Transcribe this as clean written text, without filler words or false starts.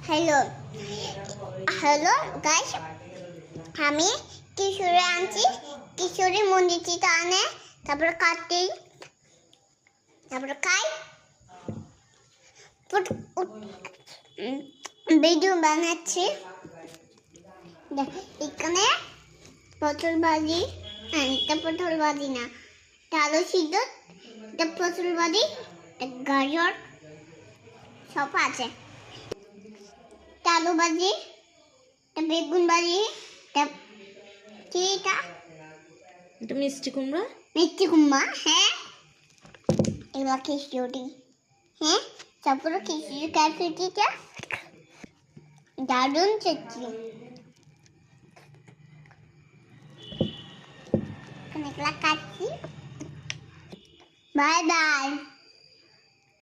Hello hello guys, আমি কিশোরে আনছি। কিশোরী মন্দির থেকে আনে, তারপরে কাটি, তারপরে খাই, ভিডিও বানাচ্ছি। এখানে পটল ভাজি, এটা পটল ভাজি না, আলু সিদ্ধ, এটা পটল ভাজি, গাজর সব আছে, আলু ভাজি, বেগুন ভাজি, এটা মিষ্টি কুমড়া। মিষ্টি কুমড়া, হ্যাঁ এগুলো খিচুড়ি, হ্যাঁ তারপরে খিচুড়ি ক্যাফেটিটা দারুণ চটনি। এগুলা কাটছি। Bye bye.